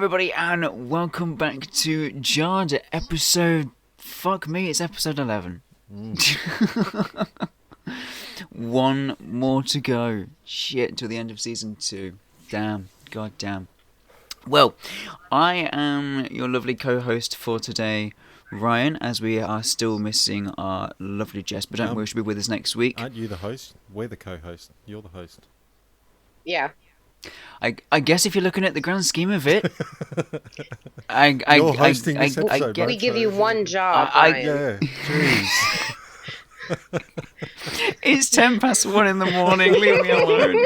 everybody, and welcome back to Jarred episode... Fuck me, it's episode 11. One more to go. Shit, till the end of season 2. Damn, god damn. Well, I am your lovely co-host for today, Ryan, as we are still missing our lovely Jess, but don't worry, she'll be with us next week. Aren't you the host? We're the co-host. You're the host. Yeah. I guess if you're looking at the grand scheme of it, You're hosting this episode, we give you one job. Yeah, jeez. It's 1:10 in the morning. Leave me alone.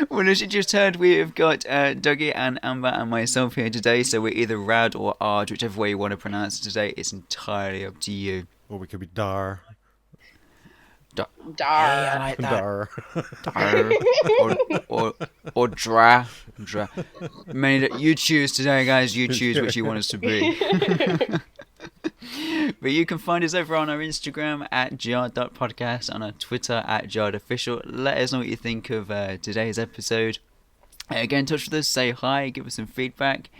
Well, as you just heard, we have got Dougie and Amber and myself here today. So we're either Rad or Arj, whichever way you want to pronounce it today. It's entirely up to you. Or we could be Dar. Dar. Yeah, I like that. Dar. Dar. Or Dra. You choose today, guys. You choose which you want us to be. But you can find us over on our Instagram at jar.podcast, on our Twitter at jarredofficial. Let us know what you think of today's episode. Get in touch with us, say hi, give us some feedback.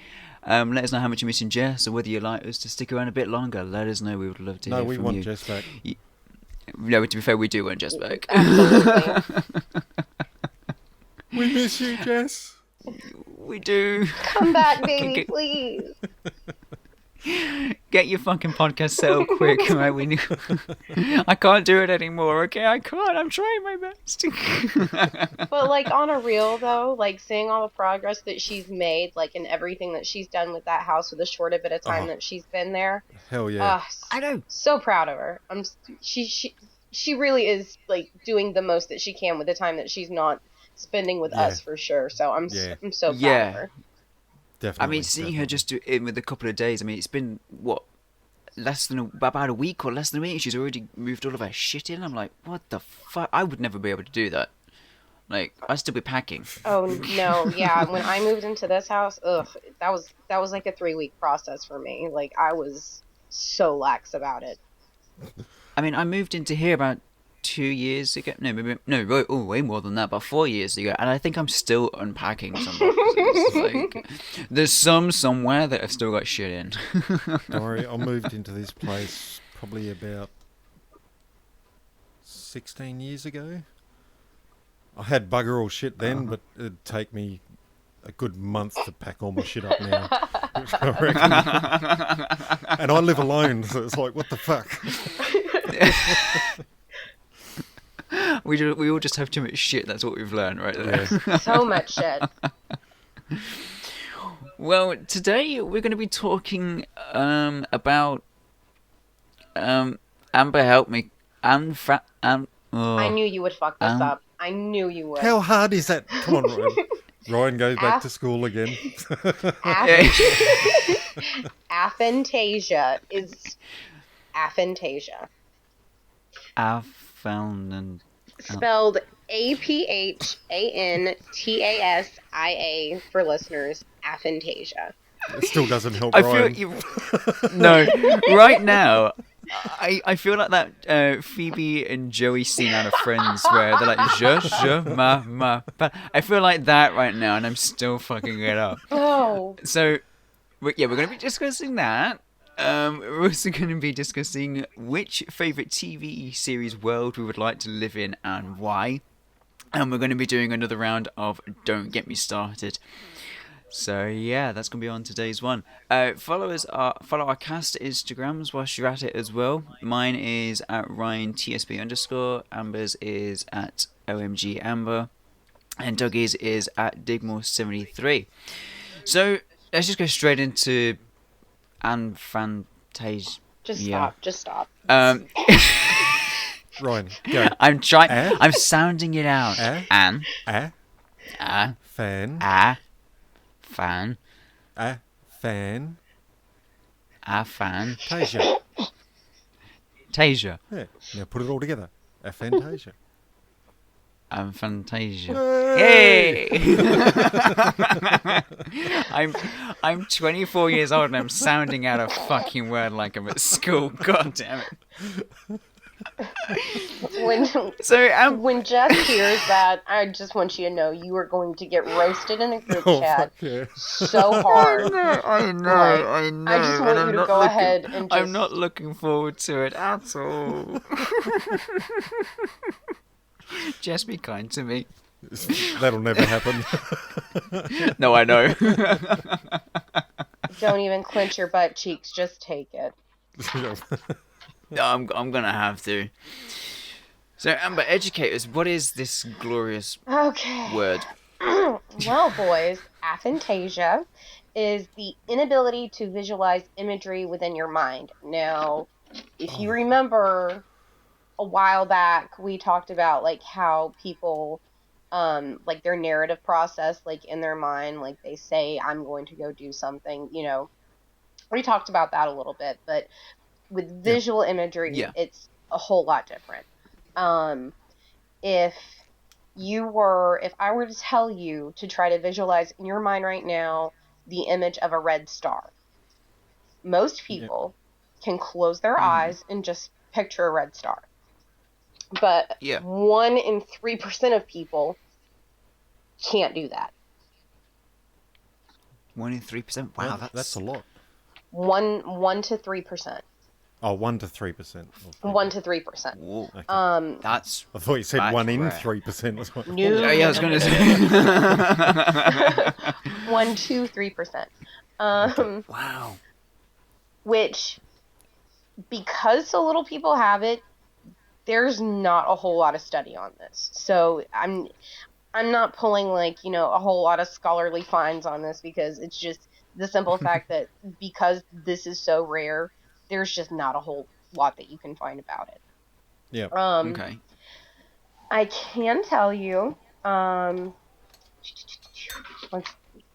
Let us know how much you're missing Jess, or whether you'd like us to stick around a bit longer. Let us know. We would love to hear from you. No, we want Jess back. No, to be fair, we do want Jess back. We miss you, Jess. We do. Come back, baby, please. Get your fucking podcast set up quick, right? I can't do it anymore, okay? I can't. I'm trying my best. But, like, on a real, though, like, seeing all the progress that she's made, like, and everything that she's done with that house with a short bit of time that she's been there. Hell yeah. I know. So proud of her. She really is, like, doing the most that she can with the time that she's not spending with us, for sure. So I'm so proud of her. Definitely. I mean, seeing her just in with a couple of days, I mean, it's been, what, about a week or less than a week, she's already moved all of her shit in. I'm like, what the fuck? I would never be able to do that. Like, I'd still be packing. Oh, no, yeah. When I moved into this house, that was like a 3-week process for me. Like, I was so lax about it. I mean, I moved into here about 2 years ago. Way more than that, about 4 years ago, and I think I'm still unpacking some boxes. Like, there's some somewhere that I've still got shit in. Don't worry, I moved into this place probably about 16 years ago. I had bugger all shit then, but it'd take me a good month to pack all my shit up now. I reckon. And I live alone, so it's like, what the fuck? We all just have too much shit. That's what we've learned right there. Yeah. So much shit. Well, today we're going to be talking about Amber, help me. I knew you would fuck this up. I knew you would. How hard is that? Come on, Ryan. Ryan goes back to school again. Aphantasia is Aphantasia. Spelled Aphantasia for listeners. Aphantasia. It still doesn't help. No, right now, I feel like that Phoebe and Joey scene out of Friends where they're like ma. I feel like that right now, and I'm still fucking it up. Oh. So, we're going to be discussing that. We're also going to be discussing which favourite TV series world we would like to live in and why. And we're going to be doing another round of Don't Get Me Started. So yeah, that's going to be on today's one. Follow our cast Instagrams whilst you're at it as well. Mine is at RyanTSP_. Amber's is at OMGAmber. And Dougie's is at Digmore73. So let's just go straight into Aphantasia. Just stop. Ryan, go. I'm trying. I'm sounding it out. Fan. Tasia. Yeah. Now put it all together. Aphantasia. Aphantasia. Hey! I'm 24 years old and I'm sounding out a fucking word like I'm at school. God damn it. When Jess hears that, I just want you to know you are going to get roasted in the group chat so hard. I know. I just want you to go ahead and just... I'm not looking forward to it at all. Just be kind to me. That'll never happen. No, I know. Don't even clench your butt cheeks. Just take it. I'm gonna have to. So, Amber, educate us. What is this glorious word? Well, boys, aphantasia is the inability to visualize imagery within your mind. Now, if you remember a while back, we talked about like how people, like their narrative process, like in their mind, like they say, I'm going to go do something, you know. We talked about that a little bit, but with visual imagery, it's a whole lot different. If I were to tell you to try to visualize in your mind right now the image of a red star, most people can close their eyes and just picture a red star. But 1 in 3% of people can't do that. 1 in 3%? Wow, that's a lot. 1 to 3%. Oh, 1 to 3%. 1 to 3%. Okay. That's. I thought you said 1 in 3%. Was what... No. Yeah, I was going to say. 1 to 3%. Wow. Which, because so little people have it, there's not a whole lot of study on this. So I'm not pulling like, you know, a whole lot of scholarly finds on this, because it's just the simple fact that because this is so rare, there's just not a whole lot that you can find about it. Yeah. Okay. I can tell you, let's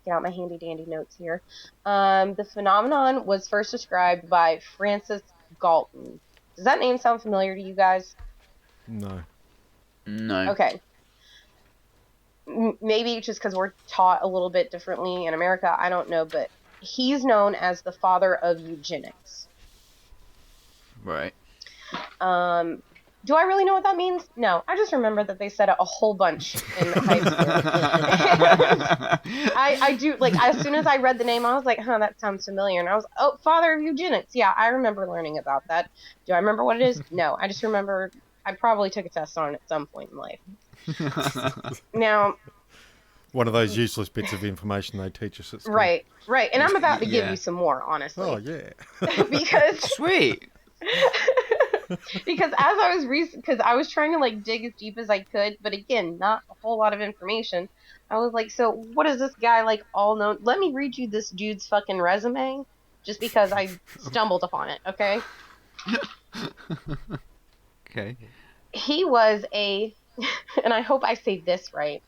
get out my handy dandy notes here. The phenomenon was first described by Francis Galton. Does that name sound familiar to you guys? No. Okay. Maybe just because we're taught a little bit differently in America, I don't know, but he's known as the father of eugenics. Right. Do I really know what that means? No. I just remember that they said it a whole bunch in high school. I do, like, as soon as I read the name, I was like, that sounds familiar. And I was, father of eugenics. Yeah, I remember learning about that. Do I remember what it is? No. I just remember I probably took a test on it at some point in life. Now... One of those useless bits of information they teach us at school. Right. And I'm about to give you some more, honestly. Oh, yeah. Because... Sweet! Because I was trying to like dig as deep as I could, but again, not a whole lot of information. I was like, so what is this guy like all known? Let me read you this dude's fucking resume, just because I stumbled upon it. Okay. Okay. He was and I hope I say this right,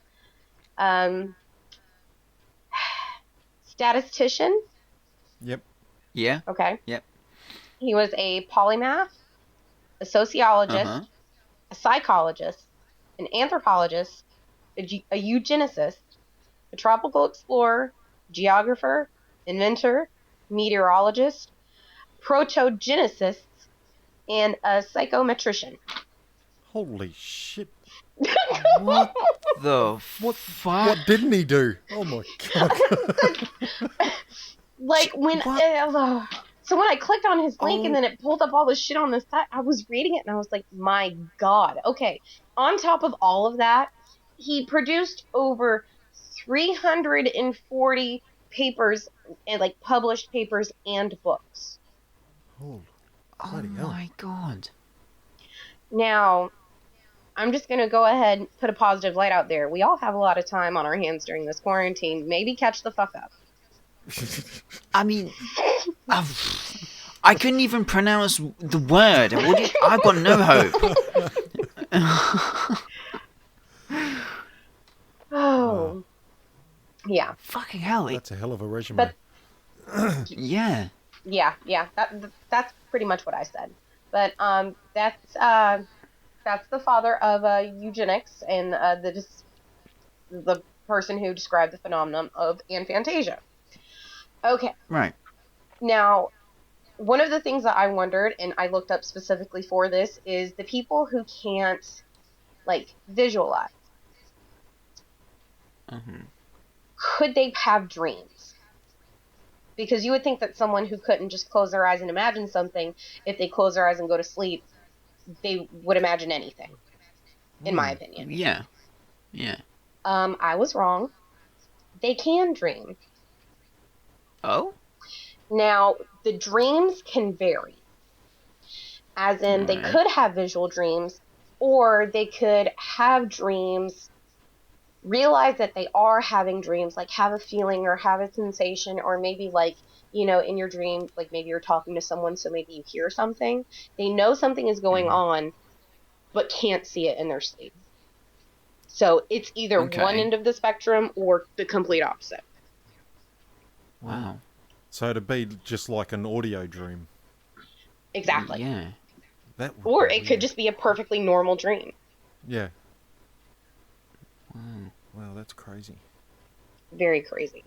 statistician. Yep. Yeah. Okay. Yep. He was a polymath, a sociologist, a psychologist, an anthropologist, a eugenicist, a tropical explorer, geographer, inventor, meteorologist, protogenicist, and a psychometrician. Holy shit. What the fuck? What didn't he do? Oh my god. Like when... So when I clicked on his link and then it pulled up all this shit on the site, I was reading it and I was like, my God. Okay. On top of all of that, he produced over 340 papers and like published papers and books. Oh my God. Now, I'm just going to go ahead and put a positive light out there. We all have a lot of time on our hands during this quarantine. Maybe catch the fuck up. I mean, I couldn't even pronounce the word. I've got no hope. Oh, yeah. Fucking hell. That's a hell of a resume. But, yeah. Yeah. That's pretty much what I said. But that's the father of eugenics and the person who described the phenomenon of aphantasia. Okay. Right. Now, one of the things that I wondered, and I looked up specifically for this, is the people who can't, like, visualize. Could they have dreams? Because you would think that someone who couldn't just close their eyes and imagine something, if they close their eyes and go to sleep, they would imagine anything, in my opinion. Yeah. I was wrong. They can dream. Oh? Now, the dreams can vary. As in, they could have visual dreams, or they could have dreams, realize that they are having dreams, like have a feeling or have a sensation, or maybe like, you know, in your dream, like maybe you're talking to someone, so maybe you hear something. They know something is going on, but can't see it in their sleep. So it's either one end of the spectrum or the complete opposite. Wow. So it'd be just like an audio dream. Exactly. Yeah. Or it could just be a perfectly normal dream. Yeah. Wow, that's crazy. Very crazy.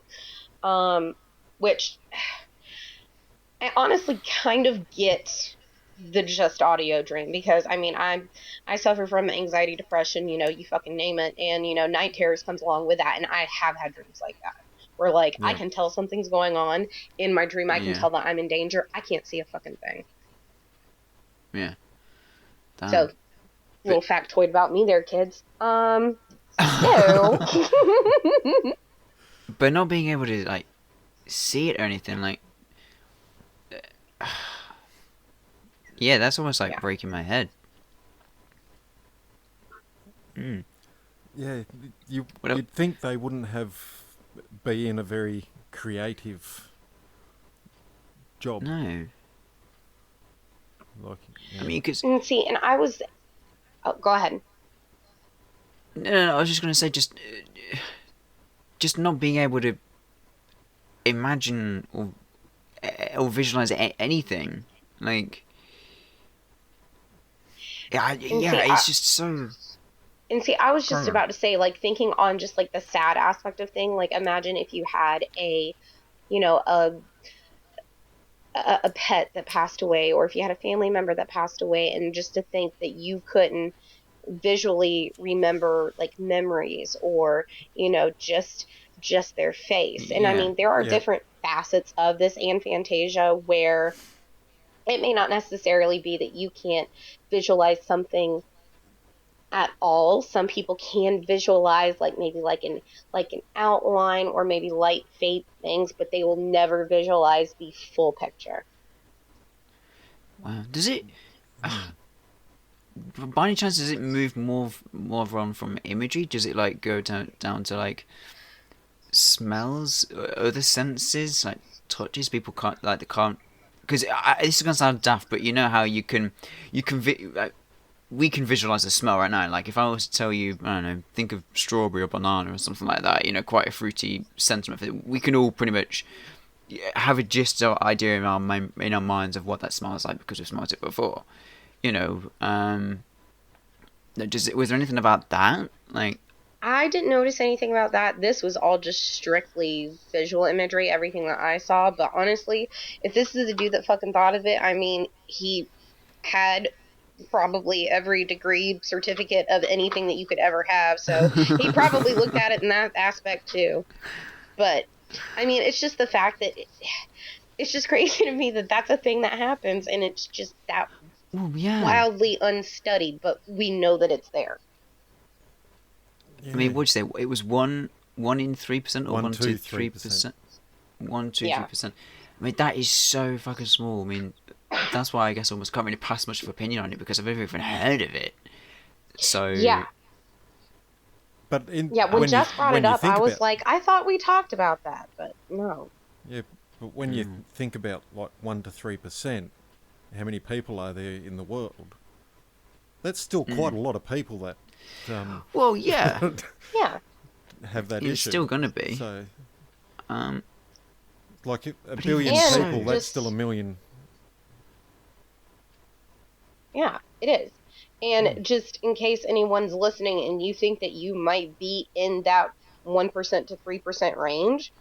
Which I honestly kind of get the just audio dream, because I mean I suffer from anxiety, depression, you know, you fucking name it, and you know, night terrors comes along with that, and I have had dreams like that where like I can tell something's going on in my dream. I can tell that I'm in danger. I can't see a fucking thing. Yeah. Damn. So, little factoid about me there, kids. So. But not being able to like see it or anything, like, yeah, that's almost like breaking my head. Yeah, you'd think they wouldn't be in a very creative job. No. Like, I mean, because... See, and I was... Oh, go ahead. No, I was just going to say, just not being able to imagine or visualize anything, like... it's just so... And see, I was just about to say, like, thinking on just, like, the sad aspect of thing, like, imagine if you had a pet that passed away, or if you had a family member that passed away, and just to think that you couldn't visually remember, like, memories, or, you know, just their face. And I mean, there are different facets of this aphantasia where it may not necessarily be that you can't visualize something at all. Some people can visualize like maybe like an outline, or maybe light faint things, but they will never visualize the full picture. Wow. Does it by any chance, does it move more on from imagery? Does it like go down to like smells, other senses, like touches? People can't because this is gonna sound daft, but you know how you can we can visualize a smell right now. Like if I was to tell you, I don't know, think of strawberry or banana or something like that, you know, quite a fruity sentiment. We can all pretty much have a gist or idea in our minds of what that smells like because we've smelled it before. You know, was there anything about that? Like, I didn't notice anything about that. This was all just strictly visual imagery, everything that I saw. But honestly, if this is the dude that fucking thought of it, I mean, he had probably every degree, certificate of anything that you could ever have. So he probably looked at it in that aspect too. But, I mean, it's just the fact that it's just crazy to me that that's a thing that happens, and it's just that wildly unstudied, but we know that it's there. I mean, what'd you say? It was 1 in 3% or 1 to 3%? 1 to 3%. I mean, that is so fucking small. I mean, that's why I guess I almost can't really pass much of opinion on it, because I've never even heard of it. So yeah. But when Jess brought it up, I was like, I thought we talked about that, but no. Yeah, but when you think about like 1 to 3%, how many people are there in the world? That's still quite a lot of people that. Well, yeah. Have that issue. It's still gonna be. So, like a billion people, that's still a million. Yeah, it is. And just in case anyone's listening and you think that you might be in that 1% to 3% range,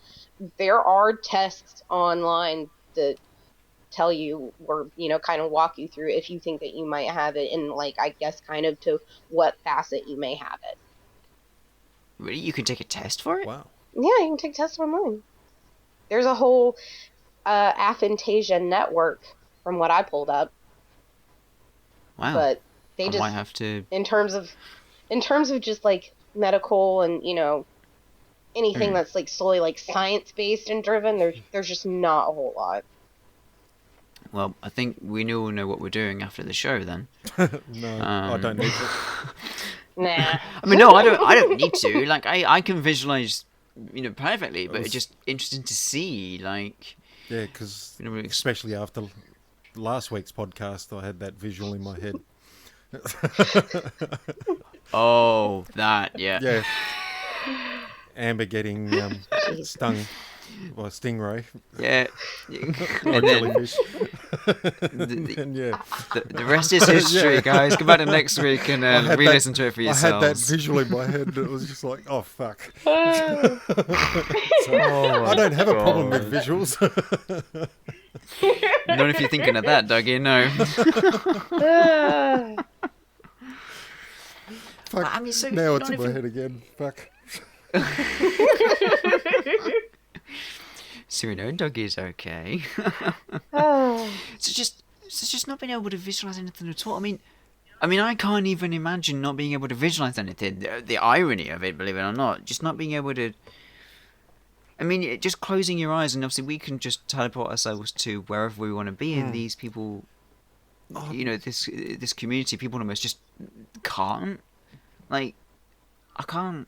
there are tests online that tell you or, kind of walk you through if you think that you might have it, and like, I guess kind of to what facet you may have it. Really? You can take a test for it? Wow. Yeah, you can take tests online. There's a whole Aphantasia network from what I pulled up. Wow. But they I just might have to... in terms of just like medical and anything that's like solely like science based and driven, there's just not a whole lot. Well, I think we all know what we're doing after the show then. No, I don't need to. Nah. I mean, no, I don't need to. Like, I can visualize, perfectly, but it's just interesting to see, like... Yeah, because You know, especially after last week's podcast, I had that visual in my head. Oh, that, yeah. Yeah. Amber getting stung by a stingray Yeah. or And then jellyfish. And yeah, the rest is history, guys. Come back to next week and had re-listen to it for I had that yourselves. visual in my head. It was just like, oh fuck. Oh. So, I don't have a problem with visuals. Not if you're thinking of that, Dougie, no. Fuck. I mean, so Now it's not in my even- head again. Fuck. So we know Dougie's okay. Oh. So just not being able to visualize anything at all. I mean, I can't even imagine not being able to visualize anything. The irony of it, believe it or not, just not being able to. I mean, just closing your eyes, and obviously we can just teleport ourselves to wherever we want to be, and these people, this community, people almost just can't. Like, I can't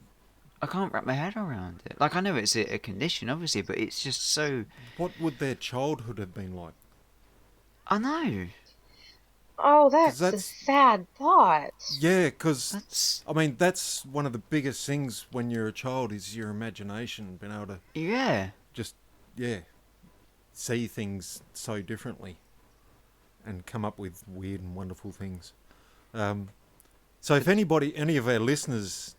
wrap my head around it. Like, I know it's a condition, obviously, but it's just so... What would their childhood have been like? I know. Oh, that's a that's- sad thought. Yeah, because That's... I mean that's one of the biggest things when you're a child is your imagination, being able to Yeah. just see things so differently and come up with weird and wonderful things. So if any of our listeners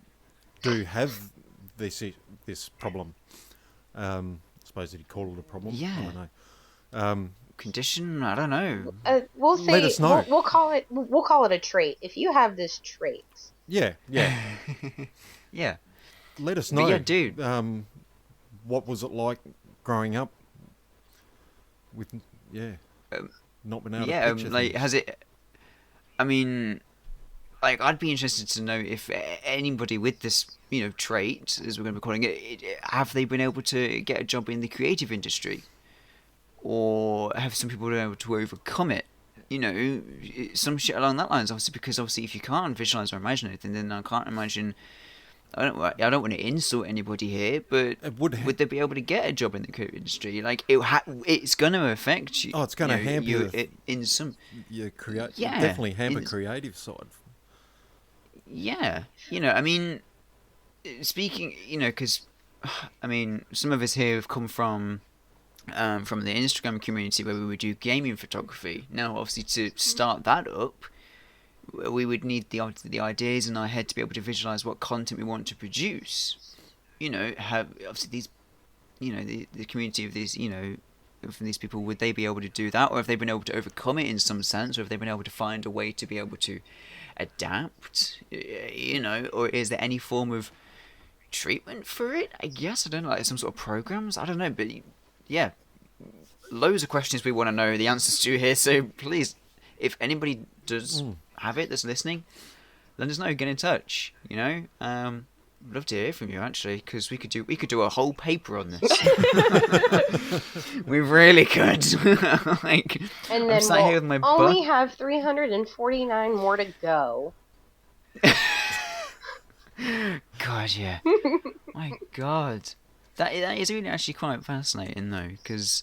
do have this problem, I suppose you'd call it a problem. Yeah. I don't know. Condition? I don't know. We'll say Let us know. We'll call it a trait. If you have this trait, Yeah. Yeah. Let us But know. yeah, dude. What was it like growing up with not being able Yeah, to picture like, things? has it... I mean, like, I'd be interested to know if anybody with this, trait, as we're going to be calling it, have they been able to get a job in the creative industry? Or have some people been able to overcome it? Some shit along that lines, obviously, because obviously if you can't visualize or imagine anything, then I can't imagine... I don't want to insult anybody here, but It would would they be able to get a job in the creative industry? Like, it's going to affect you. Oh, it's going to hamper you the- in some... Yeah, Yeah, definitely hamper it's- creative side. Yeah, I mean, speaking, because, I mean, some of us here have come from the Instagram community where we would do gaming photography. Now, obviously, to start that up, we would need the ideas in our head to be able to visualize what content we want to produce. Have obviously these, the community of these, from these people, would they be able to do that, or have they been able to overcome it in some sense, or have they been able to find a way to be able to adapt, or is there any form of treatment for it? I guess, I don't know, like some sort of programs, I don't know, but yeah, loads of questions we want to know the answers to here, so please, if anybody does have it that's listening, let us know, get in touch, I'd love to hear from you, actually, because we could do a whole paper on this. We really could. Like, and I'm then sat here with my we'll only butt. have 349 more to go. God, yeah. My God, that is really actually quite fascinating, though, because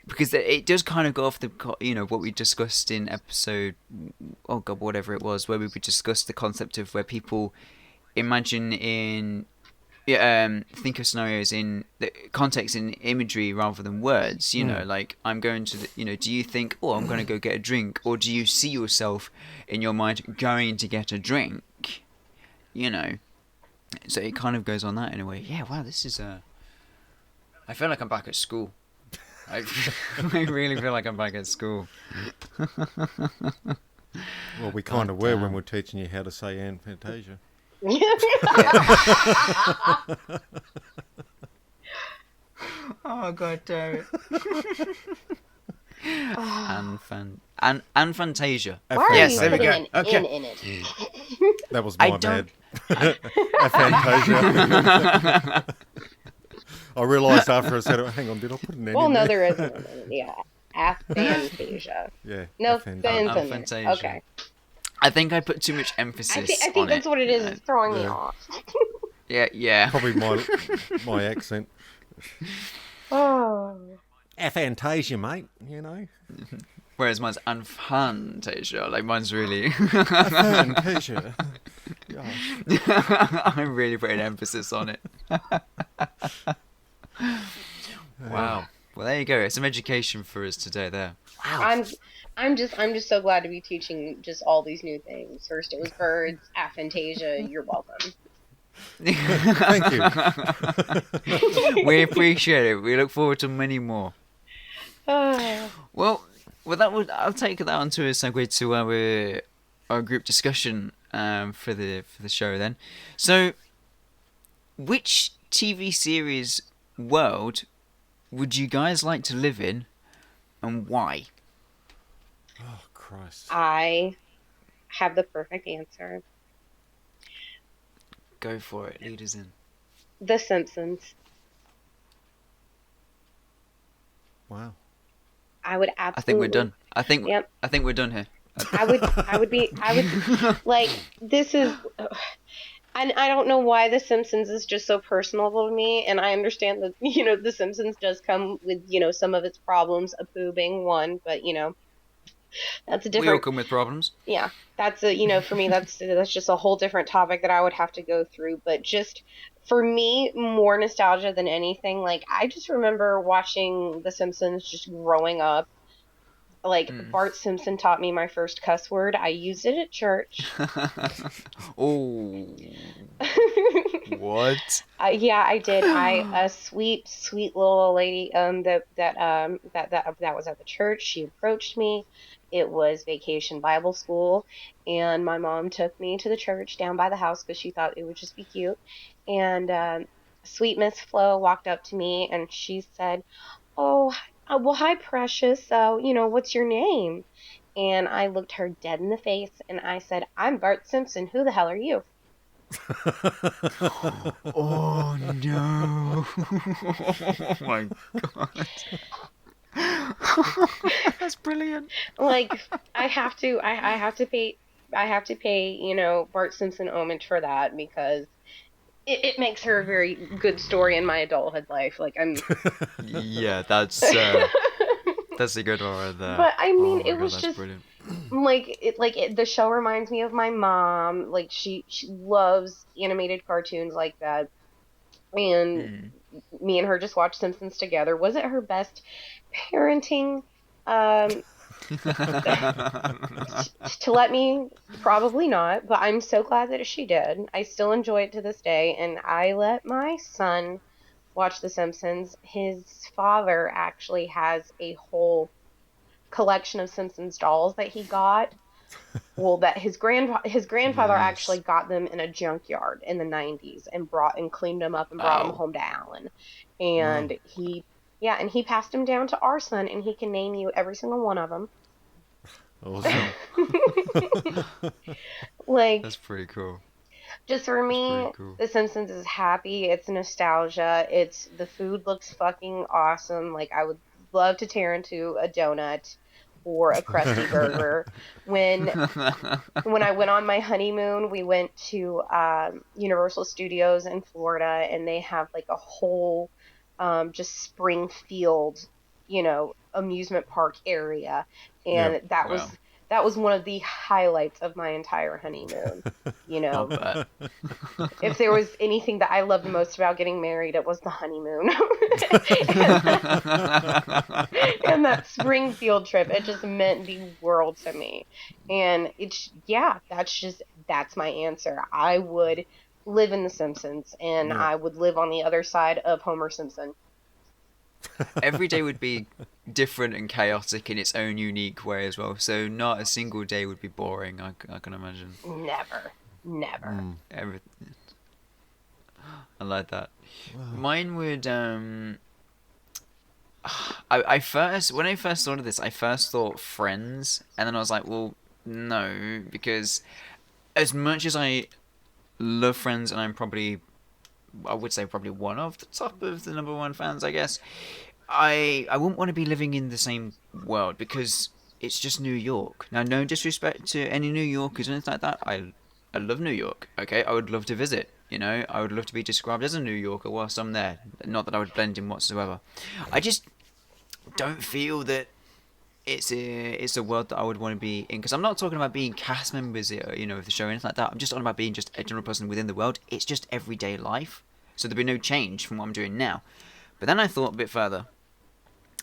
it does kind of go off the what we discussed in episode, oh God, whatever it was, where we would discuss the concept of where people imagine in think of scenarios in the context in imagery rather than words. Like, I'm going to do you think, oh, I'm going to go get a drink, or do you see yourself in your mind going to get a drink? So it kind of goes on that in a way. Yeah, wow, this is I feel like I'm back at school. I really feel like I'm back at school. Well, we kind of were when we're teaching you how to say Aphantasia. Oh god damn it. Aphantasia. Why are Yes, you there we putting go. an Okay. N in it? That was I my don't- bad. Aphantasia. I realised after I said it, hang on, did I put an N Well, in no, there? there isn't an N. Yeah. Aphantasia. Yeah. No Aphantasia. fins in there. Aphantasia. Okay. I think I put too much emphasis I think on that's it. what it is. It's throwing me Yeah. off. Yeah. Probably my accent. Oh. Aphantasia, mate, you know. Whereas mine's Aphantasia. Like mine's really. Aphantasia. Gosh. I'm really putting emphasis on it. Wow. Well, there you go. Some education for us today there. I'm just so glad to be teaching just all these new things. First it was birds, Aphantasia. You're welcome. Thank you. We appreciate it. We look forward to many more. Well, I'll take that on to a segue to our group discussion for the show then. So, which TV series world would you guys like to live in, and why? Oh, Christ. I have the perfect answer. Go for it. Lead us in. The Simpsons. Wow. I would absolutely. I think we're done. Yep. I think we're done here. I would like, this is, and I don't know why The Simpsons is just so personal to me, and I understand that, The Simpsons does come with, some of its problems, Apu being one, but, that's a We all different, come with problems. yeah, that's for me, that's just a whole different topic that I would have to go through, but just, for me, more nostalgia than anything, like, I just remember watching The Simpsons just growing up. Like, Bart Simpson taught me my first cuss word. I used it at church. Oh. What? Yeah, I did. A sweet little old lady that was at the church. She approached me. It was Vacation Bible School, and my mom took me to the church down by the house because she thought it would just be cute. And sweet Miss Flo walked up to me and she said, "Oh, well, hi, precious. What's your name?" And I looked her dead in the face and I said, "I'm Bart Simpson. Who the hell are you?" Oh no! Oh my god! That's brilliant. Like, I have to pay, Bart Simpson homage for that because it makes her a very good story in my adulthood life. Like, I'm. Yeah, that's a good one right there. But I mean, Oh my it God, was that's just brilliant. the show reminds me of my mom. Like, she loves animated cartoons like that, and me and her just watched Simpsons together. Was it her best parenting? To let me, probably not, but I'm so glad that she did. I still enjoy it to this day, and I let my son watch The Simpsons. His father actually has a whole collection of Simpsons dolls that he got. Well, that his grandfather Nice. actually got them in a junkyard in the 90s and cleaned them up and brought them home to Alan. And he passed them down to our son, and he can name you every single one of them. Awesome. Like, That's pretty cool. just for me, pretty cool. The Simpsons is happy. It's nostalgia. The food looks fucking awesome. Like, I would love to tear into a donut or a Krusty Burger. When I went on my honeymoon, we went to Universal Studios in Florida, and they have like a whole just Springfield, amusement park area, and that was one of the highlights of my entire honeymoon. I'll bet. If there was anything that I loved most about getting married, it was the honeymoon. And that Springfield trip, it just meant the world to me. And that's my answer. I would live in The Simpsons, and I would live on the other side of Homer Simpson. every day would be different and chaotic in its own unique way as well. So not a single day would be boring. I can imagine. Never. Every, I like that. Mine would I first, when I first thought of this, I first thought Friends, and then I was like, well, no, because as much as I love Friends, and I would say probably one of the top of the number one fans, I guess, I wouldn't want to be living in the same world because it's just New York. Now, no disrespect to any New Yorkers or anything like that. I love New York. Okay, I would love to visit. You know, I would love to be described as a New Yorker whilst I'm there. Not that I would blend in whatsoever. I just don't feel that it's a world that I would want to be in, because I'm not talking about being cast members, you know, of the show or anything like that. I'm just talking about being just a general person within the world. It's just everyday life, so there'd be no change from what I'm doing now. But then I thought a bit further.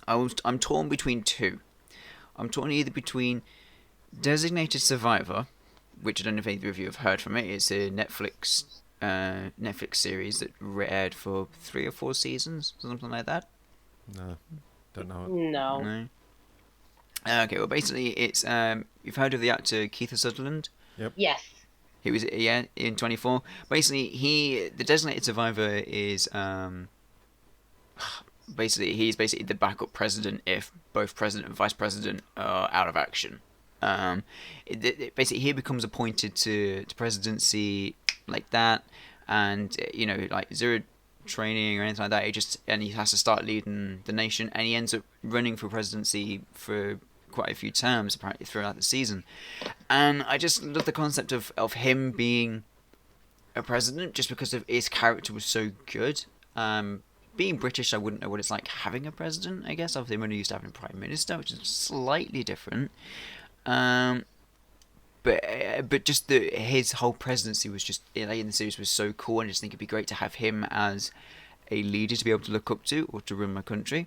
I'm torn between two. I'm torn either between Designated Survivor, which I don't know if either of you have heard from it. It's a Netflix series that aired for 3 or 4 seasons, something like that. No, don't know it. No. Okay, well, basically, it's you've heard of the actor Keith Sutherland? Yep. Yes. He was in 24. Basically, the Designated Survivor is he's basically the backup president if both president and vice president are out of action. Basically, he becomes appointed to presidency like that, and you know, like zero training or anything like that. And he has to start leading the nation, and he ends up running for presidency for quite a few terms apparently throughout the season. And I just love the concept of him being a president just because of his character was so good. Being British, I wouldn't know what it's like having a president, I guess. Obviously, I'm only used to having a prime minister, which is slightly different. But just his whole presidency was just, in the series, was so cool, and I just think it'd be great to have him as a leader to be able to look up to or to run my country.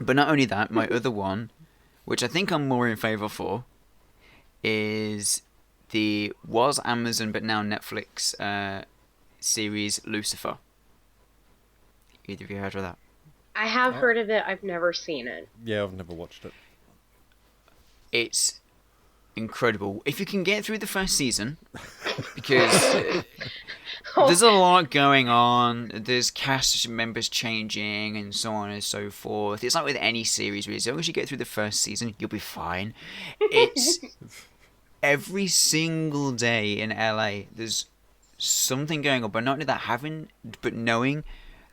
But not only that, my other one, which I think I'm more in favour for, is was Amazon but now Netflix series Lucifer. Either of you heard of that? I have heard of it. I've never seen it. Yeah, I've never watched it. It's incredible. If you can get through the first season, because there's a lot going on. There's cast members changing and so on and so forth. It's like with any series, really. As long as you get through the first season, you'll be fine. It's every single day in LA, there's something going on. But not only that, but knowing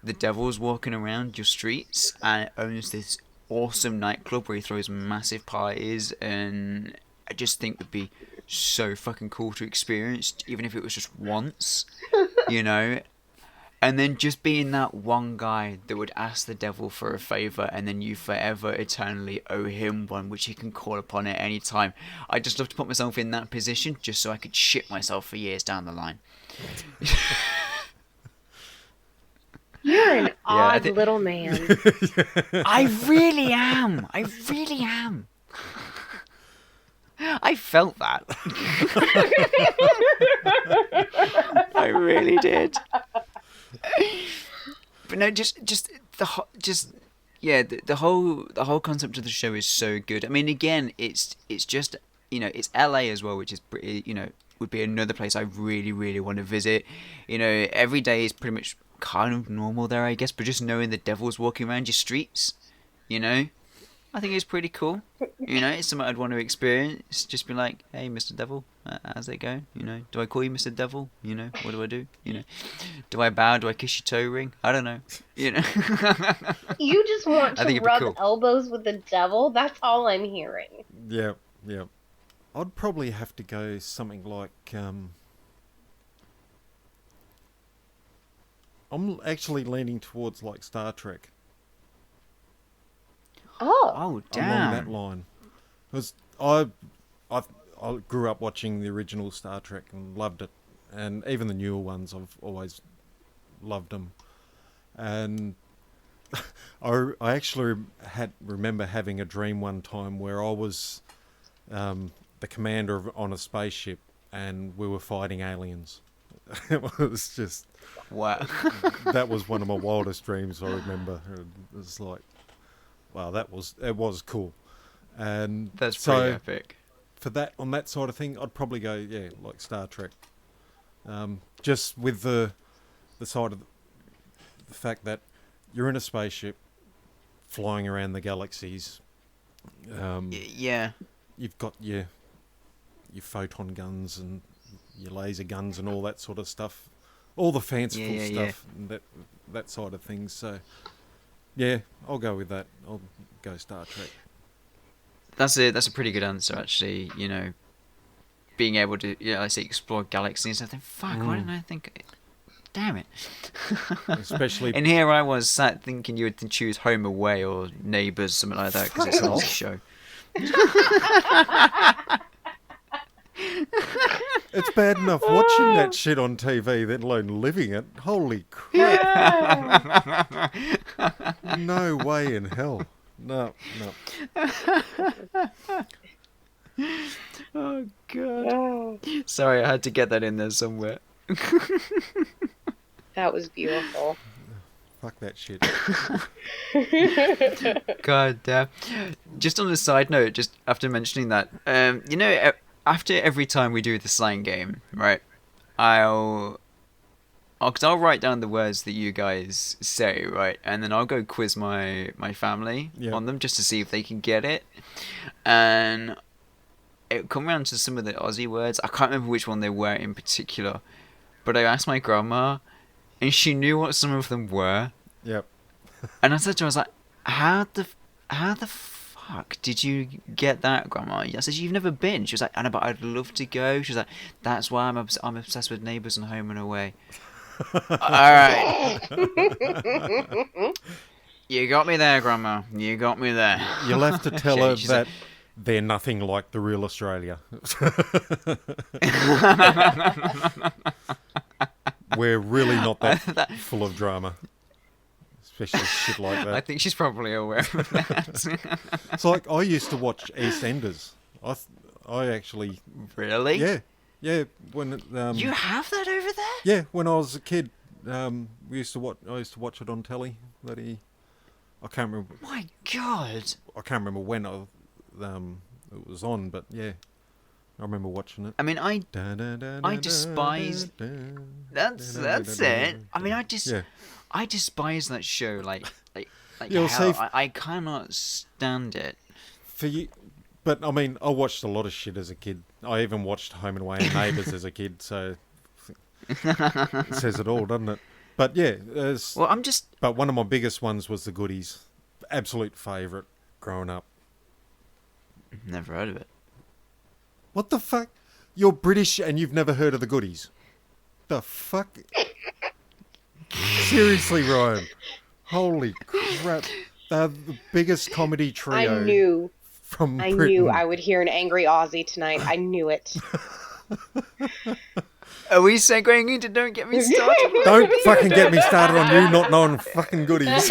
the devil's walking around your streets and owns this awesome nightclub where he throws massive parties, and I just think would be so fucking cool to experience, even if it was just once, you know. And then just being that one guy that would ask the devil for a favour, and then you forever eternally owe him one which he can call upon at any time. I just love to put myself in that position just so I could shit myself for years down the line. You're an odd little man. I really am. I really am. I felt that. I really did. But no, the whole concept of the show is so good. I mean, again, it's just, you know, it's LA as well, which is pretty, you know, would be another place I really, really want to visit. You know, every day is pretty much kind of normal there, I guess, but just knowing the devil's walking around your streets, you know, I think it's pretty cool. You know, it's something I'd want to experience. Just be like, hey, Mr. Devil, how's it going? You know, do I call you Mr. Devil? You know, what do I do? You know, do I bow? Do I kiss your toe ring? I don't know. You know. You just want to rub cool. elbows with the devil? That's all I'm hearing. Yeah. I'd probably have to go something like... I'm actually leaning towards like Star Trek. Oh, damn. Along that line. Because I grew up watching the original Star Trek and loved it. And even the newer ones, I've always loved them. And I actually remember having a dream one time where I was the commander on a spaceship and we were fighting aliens. It was just... Wow. That was one of my wildest dreams, I remember. It was like... Well, it was cool. And That's so pretty epic. for that, on that side of thing, I'd probably go, like Star Trek. Just with the side of the fact that you're in a spaceship flying around the galaxies. Yeah. You've got your photon guns and your laser guns and all that sort of stuff. All the fanciful stuff, and that side of things. So, yeah, I'll go with that. I'll go Star Trek. That's a pretty good answer, actually. You know, being able to, I say, explore galaxies. I think, fuck, why didn't I think? Damn it! Especially. And here I was sat thinking you would choose Home Away or Neighbours, something like that, because it's a nice show. It's bad enough watching that shit on TV, let alone living it. Holy crap! No way in hell. No. Oh god. Sorry, I had to get that in there somewhere. That was beautiful. Fuck that shit. God damn. Just on a side note, just after mentioning that, after every time we do the slang game, right, I'll write down the words that you guys say, right, and then I'll go quiz my family on them just to see if they can get it. And it'll come around to some of the Aussie words. I can't remember which one they were in particular, but I asked my grandma, and she knew what some of them were. Yep. And I said to her, I was like, how the fuck did you get that, Grandma? I said, you've never been. She was like, I know, but I'd love to go. She was like, that's why I'm obsessed with Neighbours and Home and Away. Alright. You got me there, Grandma. You got me there. You'll have to tell her that they're nothing like the real Australia. We're really not that full of drama. Especially shit like that. I think she's probably aware of that. It's like, I used to watch EastEnders. I actually... Really? Yeah. When you have that over there? Yeah, when I was a kid, I used to watch it on telly. I can't remember. My God. I can't remember when it was on, but yeah, I remember watching it. I mean, I despise. That's it. I mean, I despise that show like hell. I cannot stand it. For you, but I mean, I watched a lot of shit as a kid. I even watched Home and Away and Neighbours as a kid, so it says it all, doesn't it? But yeah, But one of my biggest ones was The Goodies. Absolute favourite growing up. Never heard of it. What the fuck? You're British and you've never heard of The Goodies? The fuck? Seriously, Ryan. Holy crap. They're the biggest comedy trio. I knew Britain. I would hear an angry Aussie tonight. I knew it. Are we segueing into Don't Get Me Started? Don't fucking get me started on you not knowing fucking Goodies.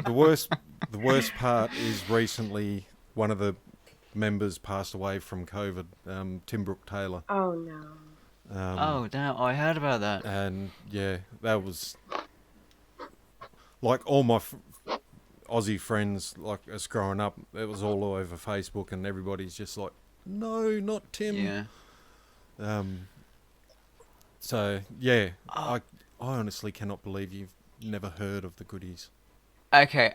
The worst part is recently one of the members passed away from COVID, Tim Brooke Taylor. Oh no. Oh damn! I heard about that. And yeah, that was like all my Aussie friends, like us growing up. It was all over Facebook, and everybody's just like, "No, not Tim." Yeah. So yeah, I honestly cannot believe you've never heard of The Goodies. Okay.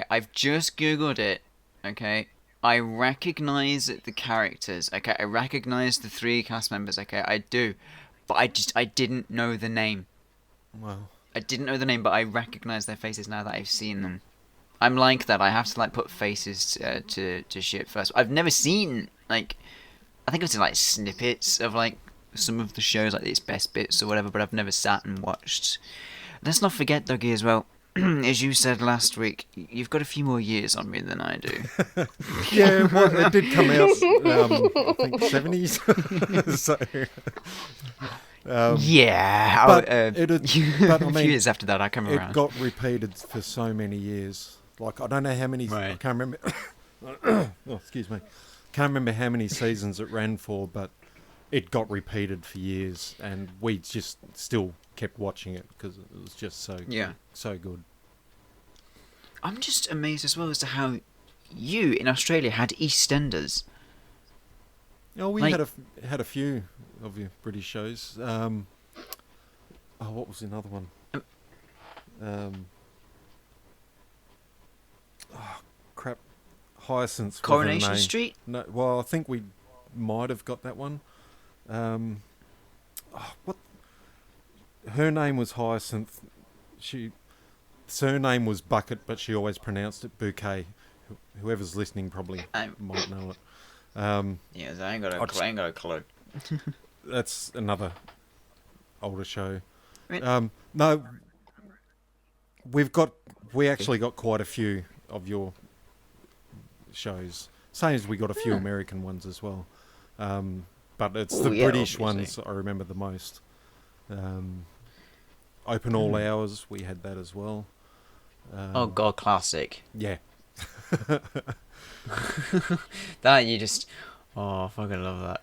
I've just Googled it. Okay. I recognise the characters. Okay. I recognise the 3 cast members. Okay. I do. But I didn't know the name. Wow. I didn't know the name, but I recognise their faces now that I've seen them. I'm like that. I have to put faces to shit first. I've never seen I think I've seen snippets of some of the shows, its best bits or whatever, but I've never sat and watched. Let's not forget, Dougie, as well. As you said last week, you've got a few more years on me than I do. Yeah, well, it did come out, I think, 70s. So, yeah. But a few years after that, I come around. It got repeated for so many years. I don't know how many... Right. I can't remember... oh, excuse me. Can't remember how many seasons it ran for, but it got repeated for years, and we just still kept watching it because it was just so good. I'm just amazed as well as to how you in Australia had EastEnders. Oh, we Like- had a few of your British shows. What was another one? Crap. Hyacinths. with a Coronation name. Street? No, well, I think we might have got that one. What? Her name was Hyacinth. Surname was Bucket, but she always pronounced it Bouquet. Whoever's listening probably might know it. Yes, I ain't got a clue. That's another older show. Right. No, we actually got quite a few of your shows. Same as we got a few American ones as well. But it's the British ones I remember the most. Open All Hours, we had that as well. Oh god, classic. Yeah. That you just... Oh, I fucking love that.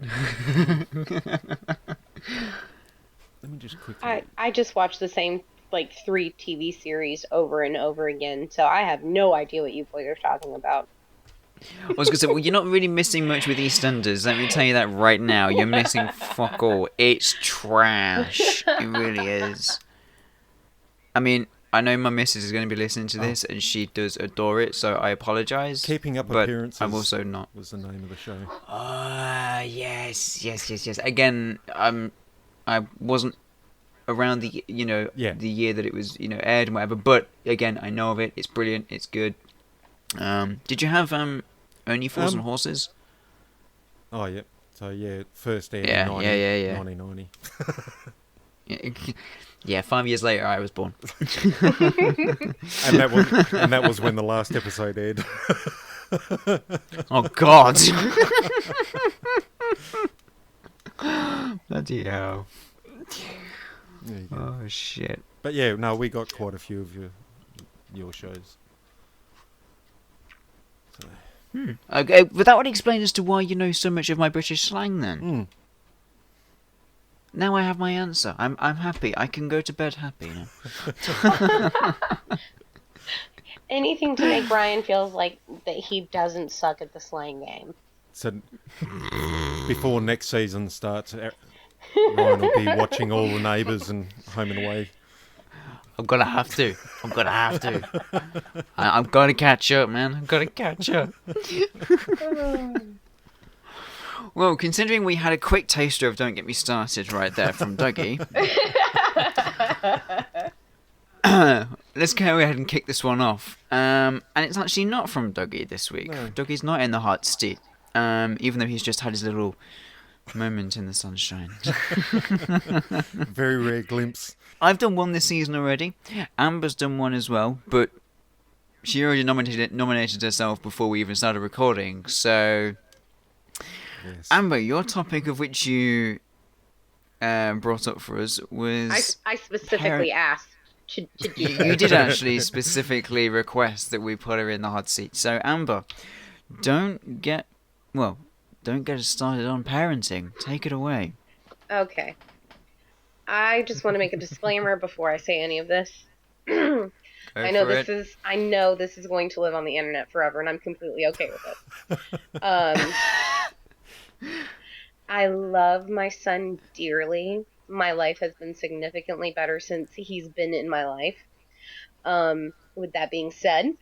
Let me just quickly... I just watched the same, 3 TV series over and over again, so I have no idea what you boys are talking about. I was going to say, well, you're not really missing much with EastEnders. Let me tell you that right now. You're missing fuck all. It's trash. It really is. I mean, I know my missus is going to be listening to this, and she does adore it, so I apologise. Keeping Up but Appearances I'm also not. was the name of the show. Yes. Again, I wasn't around the the year that it was aired and whatever, but again, I know of it. It's brilliant. It's good. Did you have Only Fools and Horses? Oh, yeah. So, yeah, first aired Yeah, in yeah. 1990. Yeah, 5 years later, I was born. and that was when the last episode aired. Oh, God. Bloody hell. There you go. Oh, shit. But yeah, no, we got quite a few of your shows. So. Okay, but that would explain as to why you know so much of my British slang then. Now I have my answer. I'm happy. I can go to bed happy now. Anything to make Brian feels like that he doesn't suck at the slang game. So before next season starts, Ryan will be watching all the Neighbours and Home and Away. I'm gonna have to. I'm gonna catch up, man. I'm gonna catch up. Well, considering we had a quick taster of Don't Get Me Started right there from Dougie, let's go ahead and kick this one off. And it's actually not from Dougie this week. No. Dougie's not in the hot seat, even though he's just had his little moment in the sunshine. Very rare glimpse. I've done one this season already. Amber's done one as well, but she already nominated herself before we even started recording, so... Yes. Amber, your topic of which you brought up for us was... I specifically asked to do this. You did actually specifically request that we put her in the hot seat. So, Amber, don't get us started on parenting. Take it away. Okay. I just want to make a disclaimer before I say any of this. I know this is going to live on the internet forever, and I'm completely okay with it. I love my son dearly. My life has been significantly better since he's been in my life. With that being said,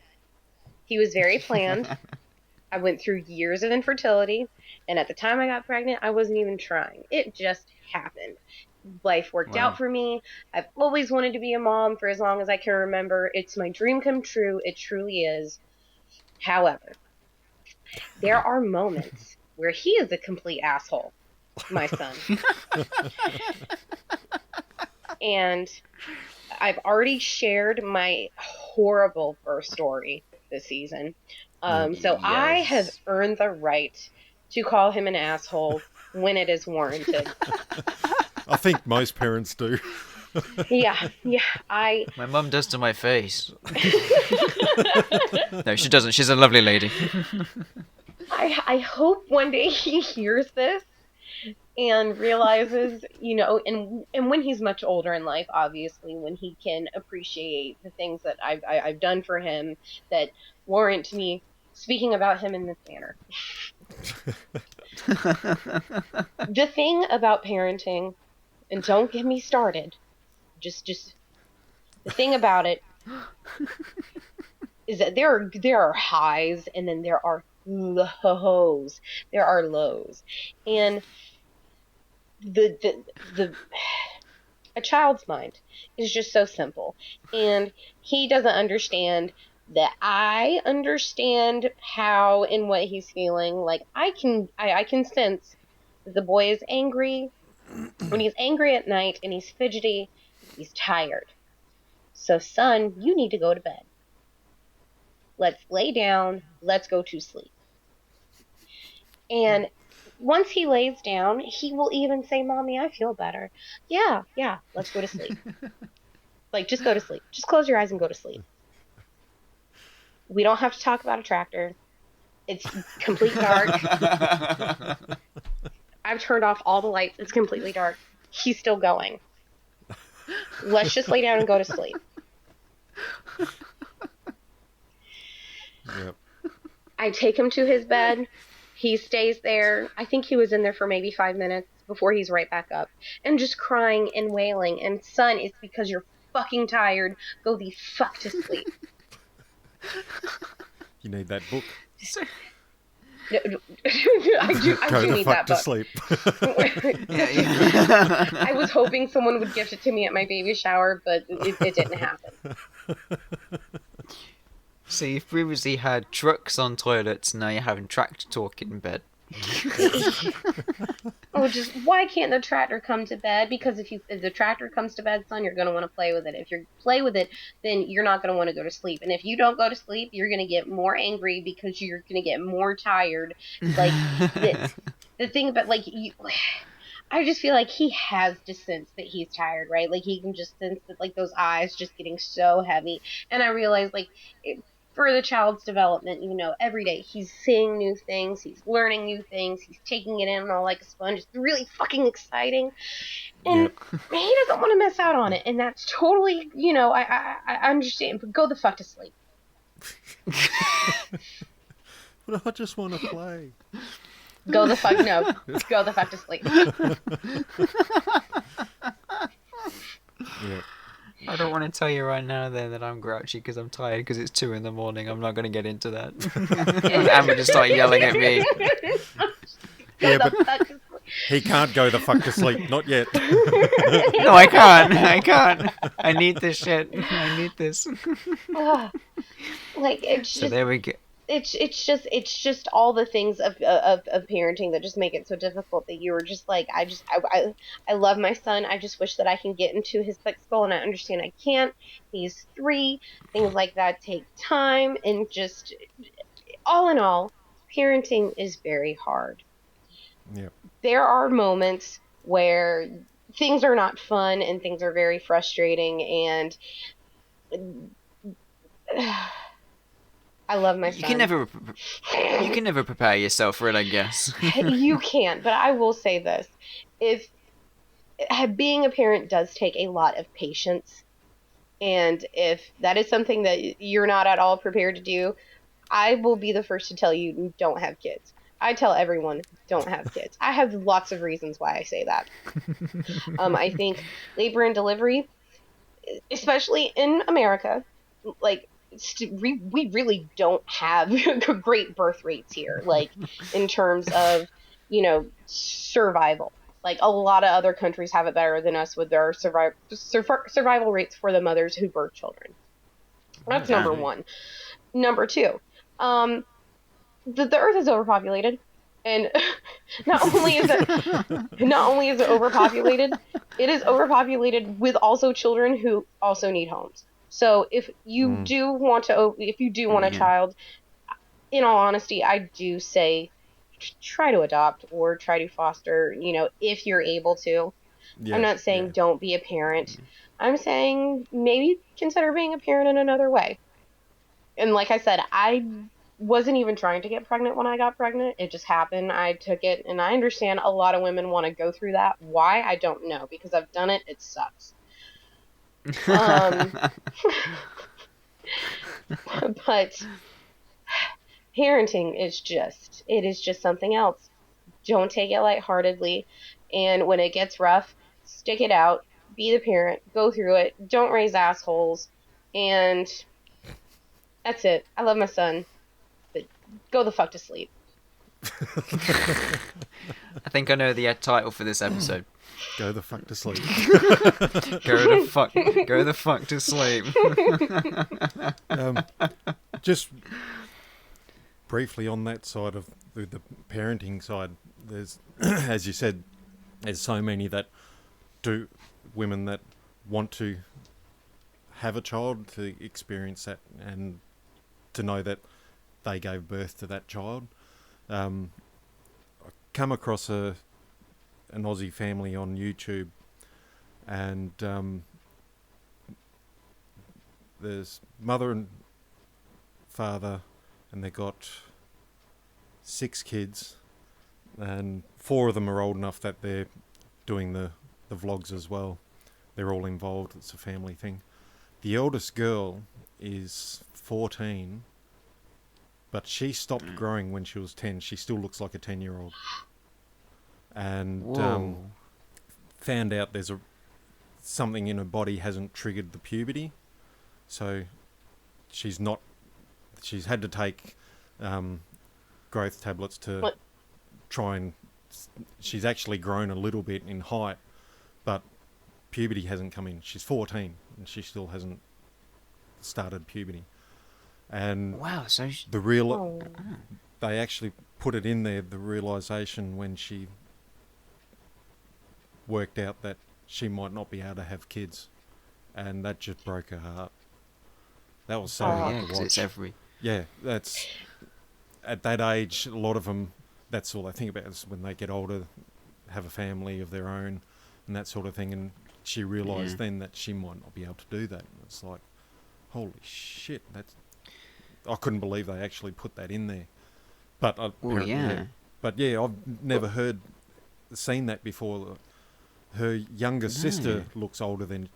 he was very planned. I went through years of infertility, and at the time I got pregnant, I wasn't even trying. It just happened. Life worked out for me. I've always wanted to be a mom for as long as I can remember. It's my dream come true. It truly is. However, there are moments where he is a complete asshole, my son. And I've already shared my horrible birth story this season. So I have earned the right to call him an asshole when it is warranted. I think most parents do. Yeah. My mum does to my face. No, she doesn't. She's a lovely lady. I hope one day he hears this and realizes, and when he's much older in life, obviously, when he can appreciate the things that I've done for him that warrant me speaking about him in this manner. The thing about parenting, and don't get me started, just the thing about it is that there are highs and then there are lows. There are lows. And the a child's mind is just so simple. And he doesn't understand that I understand how and what he's feeling. Like I can sense that the boy is angry. When he's angry at night and he's fidgety, he's tired. So son, you need to go to bed. Let's lay down. Let's go to sleep. And once he lays down, he will even say, Mommy, I feel better. Yeah, let's go to sleep. Like, just go to sleep. Just close your eyes and go to sleep. We don't have to talk about a tractor. It's complete dark. I've turned off all the lights. It's completely dark. He's still going. Let's just lay down and go to sleep. Yep. I take him to his bed. He stays there. I think he was in there for maybe 5 minutes before he's right back up. And just crying and wailing. And son, it's because you're fucking tired. Go the fuck to sleep. You need that book. I do need that book. To sleep. I was hoping someone would gift it to me at my baby shower, but it didn't happen. So you've previously had trucks on toilets, now you're having tractor talk in bed. Just why can't the tractor come to bed? Because if the tractor comes to bed, son, you're going to want to play with it. If you play with it, then you're not going to want to go to sleep. And if you don't go to sleep, you're going to get more angry because you're going to get more tired. Like the thing about I just feel like he has to sense that he's tired, right? Like he can just sense that like those eyes just getting so heavy. And I realize for the child's development, every day he's seeing new things, he's learning new things, he's taking it in all like a sponge. It's really fucking exciting. And he doesn't want to miss out on it. And that's totally, I understand. But go the fuck to sleep. But I just want to play. Go the fuck to sleep. Yeah. I don't want to tell you right now then that I'm grouchy because I'm tired because it's 2 a.m. I'm not going to get into that. Amber just started yelling at me. Yeah, but he can't go the fuck to sleep. Not yet. No, I can't. I need this shit. I need this. It's so there we go. It's just all the things of parenting that just make it so difficult that you were just like, I love my son. I just wish that I can get into his thick skull, and I understand I can't. He's 3. Things like that take time, and just all in all, parenting is very hard. Yep. There are moments where things are not fun and things are very frustrating, and I love my son. You can never prepare yourself for it, I guess. You can't, but I will say this. Being a parent does take a lot of patience, and if that is something that you're not at all prepared to do, I will be the first to tell you don't have kids. I tell everyone don't have kids. I have lots of reasons why I say that. I think labor and delivery, especially in America, we really don't have great birth rates here, in terms of, survival. A lot of other countries have it better than us with their survival rates for the mothers who birth children. That's number one. Number two, the earth is overpopulated, and not only is it overpopulated, it is overpopulated with also children who also need homes. So if you do want a child, in all honesty, I do say try to adopt or try to foster, if you're able to. Yeah, I'm not saying don't be a parent. I'm saying maybe consider being a parent in another way. And like I said, I wasn't even trying to get pregnant when I got pregnant. It just happened. I took it, and I understand a lot of women want to go through that. Why? I don't know, because I've done it. It sucks. But parenting is just something else. Don't take it lightheartedly. And when it gets rough, stick it out. Be the parent. Go through it. Don't raise assholes. And that's it. I love my son. But go the fuck to sleep. I think I know the title for this episode. Go the fuck to sleep. Go the fuck to sleep. Just briefly on that side of the parenting side, there's, as you said, there's so many women that want to have a child, to experience that and to know that they gave birth to that child. I come across an Aussie family on YouTube, and there's mother and father, and they got 6 kids, and 4 of them are old enough that they're doing the vlogs as well. They're all involved. It's a family thing. The eldest girl is 14, but she stopped growing when she was 10. She still looks like a 10-year-old. And found out there's something in her body hasn't triggered the puberty. So she's had to take growth tablets to try and... She's actually grown a little bit in height, but puberty hasn't come in. She's 14 and she still hasn't started puberty. And wow, so they actually put it in there, the realization, when she worked out that she might not be able to have kids, and that just broke her heart. That was so hard to watch. That's at that age, a lot of them, that's all they think about is when they get older, have a family of their own and that sort of thing. And she realised then that she might not be able to do that. And it's like, holy shit, I couldn't believe they actually put that in there. But I've never seen that before. Her younger sister looks older than,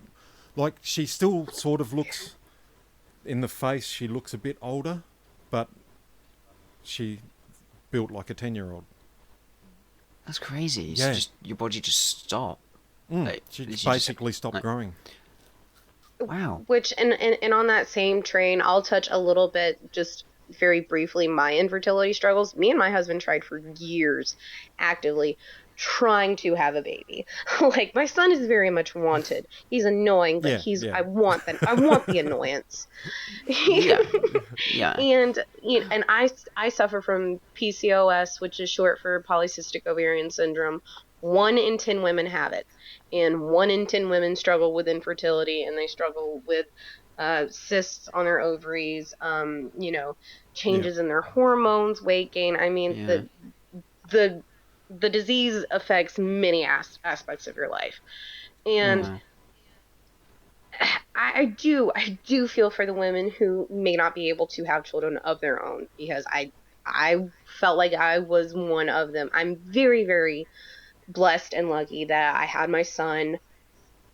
like, she still sort of looks, in the face she looks a bit older, but she built like a 10-year-old. That's crazy. So your body just stopped. She basically stopped growing. Wow. Which, and on that same train, I'll touch a little bit, just very briefly, my infertility struggles. Me and my husband tried for years, actively trying to have a baby. Like, my son is very much wanted. He's annoying, but I want the annoyance. And I suffer from PCOS, which is short for polycystic ovarian syndrome. 1 in 10 women have it, and 1 in 10 women struggle with infertility, and they struggle with cysts on their ovaries, changes in their hormones, weight gain. I mean, the disease affects many aspects of your life. And I do feel for the women who may not be able to have children of their own, because I felt like I was one of them. I'm very, very blessed and lucky that I had my son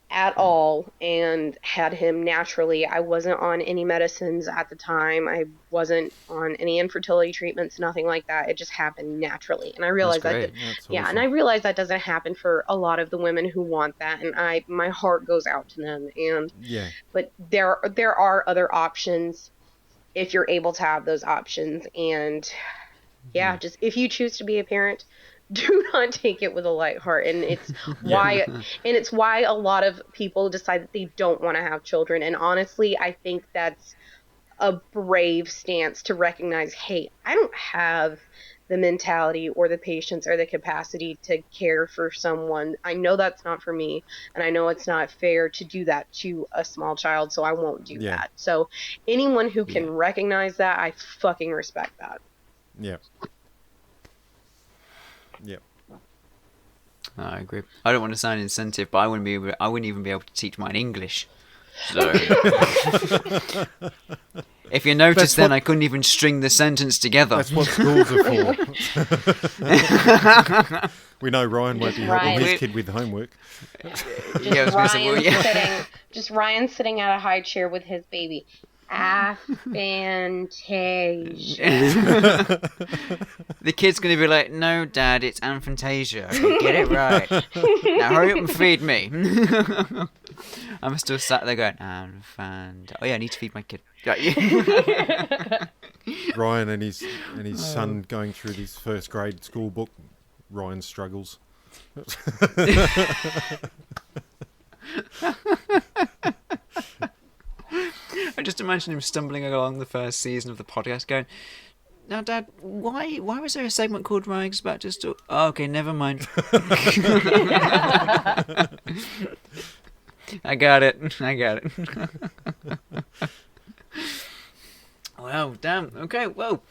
at all and had him naturally. I wasn't on any medicines at the time. I wasn't on any infertility treatments, nothing like that. It just happened naturally. And I realized and I realized that doesn't happen for a lot of the women who want that, and my heart goes out to them. And but there are other options if you're able to have those options. And just if you choose to be a parent, do not take it with a light heart. And it's why a lot of people decide that they don't want to have children. And honestly, I think that's a brave stance to recognize, hey, I don't have the mentality or the patience or the capacity to care for someone. I know that's not for me, and I know it's not fair to do that to a small child, so I won't do that. So anyone who can recognize that, I fucking respect that. I agree. I don't want to sound insensitive, but I wouldn't even be able to teach mine English. So If you notice, then what- I couldn't even string the sentence together. That's what schools are for. We know Ryan won't be helping Ryan. his kid with homework. Yeah, I was gonna say, well, yeah. Ryan sitting at a high chair with his baby. Aphantasia. The kid's going to be like, no, Dad, it's Aphantasia. Get it right. Now hurry up and feed me. I'm still sat there going, Aphantasia. Oh, yeah, I need to feed my kid. Ryan and his son going through his first grade school book. Ryan struggles. I just imagine him stumbling along the first season of the podcast going, now, Dad, why was there a segment called Ryan's about to start? Oh, okay, never mind. I got it. Well, damn. Okay, well,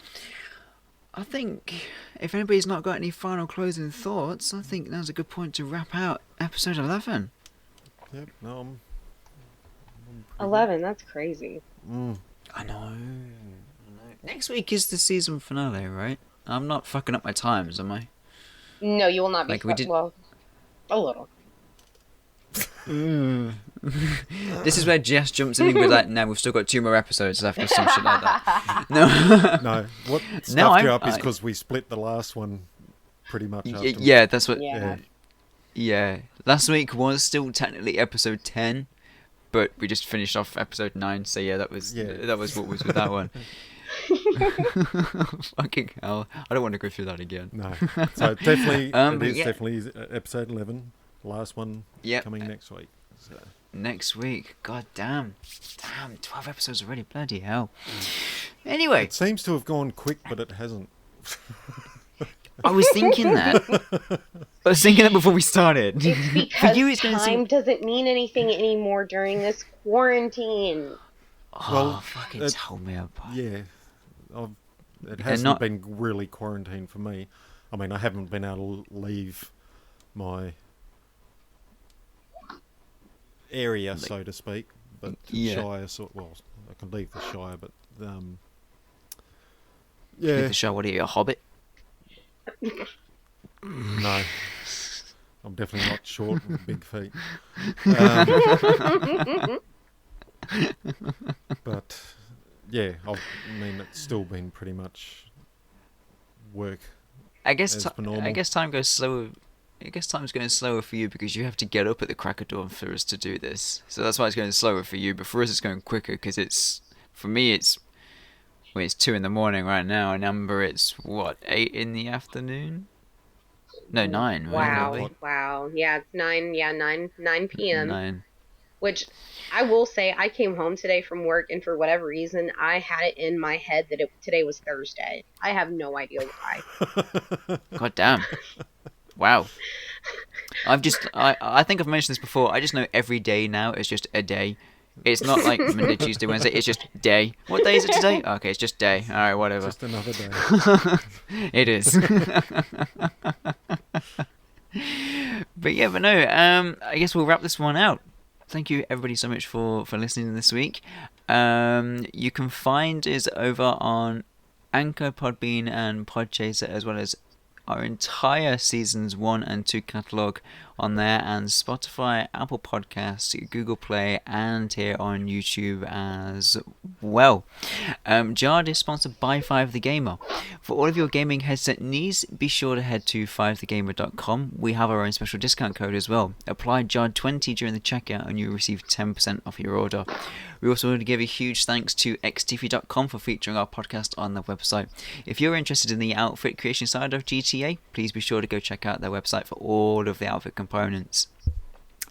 I think if anybody's not got any final closing thoughts, I think now's a good point to wrap out episode 11. Yep, no, I'm 11, that's crazy. I know. Next week is the season finale, right? I'm not fucking up my times, am I? No, you will not be. Like we did- Well, a little. This is where Jess jumps in and goes like, no, we've still got 2 more episodes left or some shit like that. No. no. What stuffed No, you up is I- because we split the last one pretty much after. Yeah, that's what... Yeah. Yeah. Last week was still technically episode 10, but we just finished off episode 9, so yeah, that was what was with that one. Fucking hell. I don't want to go through that again. No. So definitely, But it is yeah. definitely episode 11, last one Yep. coming next week. So. Next week. God damn. Damn, 12 episodes already. Bloody hell. Anyway, It seems to have gone quick, but it hasn't. I was thinking that. I was thinking that before we started. It's because you, it's gonna time seem- doesn't mean anything anymore during this quarantine. Oh, Well, fucking it- tell me about it. Yeah. It hasn't not- been really quarantined for me. I mean, I haven't been able to leave my area, so to speak. But Yeah. Shire, well, I can leave the Shire, but Leave yeah, the show. What are you, a hobbit? no, I'm definitely not short with big feet. But yeah, I mean, it's still been pretty much work. I guess As per normal. I guess time goes slower. I guess time's going slower for you because you have to get up at the crack of dawn for us to do this. So that's why it's going slower for you. But for us, it's going quicker because for me it's 2 in the morning right now, and Amber it's 8 in the afternoon. No, 9. right, Wow, probably. wow. Yeah, it's 9. Yeah, 9 p.m. 9. Which I will say, I came home today from work, and for whatever reason, I had it in my head that today was Thursday. I have no idea why. God damn. Wow. I think I've mentioned this before. I just know every day now is just a day. It's not like Monday, Tuesday, Wednesday. It's just day. What day is it today? Okay, it's just day. All right, whatever. Just another day. It is. But no. I guess we'll wrap this one out. Thank you everybody so much for listening this week. You can find us over on Anchor, Podbean, and Podchaser, as well as our entire seasons 1 and 2 catalogue on there, and Spotify, Apple Podcasts, Google Play, and here on YouTube as well. Jard is sponsored by 5thegamer. For all of your gaming headset needs, be sure to head to 5thegamer.com. We have our own special discount code as well. Apply Jard20 during the checkout and you'll receive 10% off your order. We also want to give a huge thanks to xtv.com for featuring our podcast on their website. If you're interested in the outfit creation side of GTA, please be sure to go check out their website for all of the outfit components.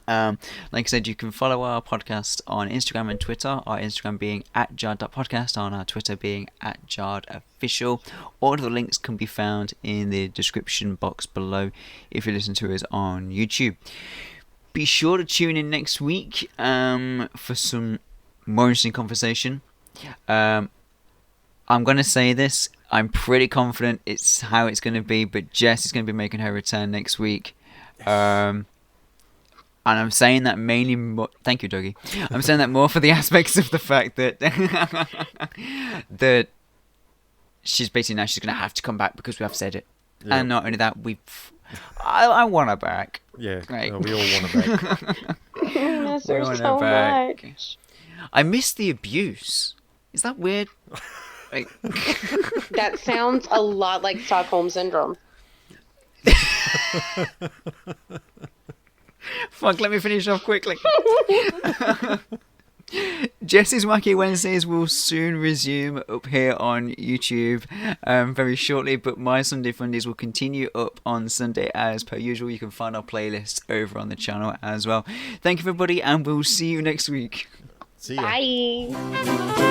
Like I said, you can follow our podcast on Instagram and Twitter, our Instagram being @jard.podcast, and our Twitter being @jardofficial. All of the links can be found in the description box below if you listen to us on YouTube. Be sure to tune in next week for some more interesting conversation. I'm going to say this, I'm pretty confident it's how it's going to be, but Jess is going to be making her return next week. And I'm saying that mainly more... Thank you, Dougie. I'm saying that more for the aspects of the fact that that she's basically now she's going to have to come back because we have said it. Yeah. And not only that, I want her back. Yeah, Right. we all want her back. I miss We her want her so back. much. I miss the abuse. Is that weird? Like... That sounds a lot like Stockholm Syndrome. Fuck, let me finish off quickly. Jess's Wacky Wednesdays will soon resume up here on YouTube very shortly, but my Sunday Fundays will continue up on Sunday as per usual. You can find our playlist over on the channel as well. Thank you, everybody, and we'll see you next week. See ya. Bye.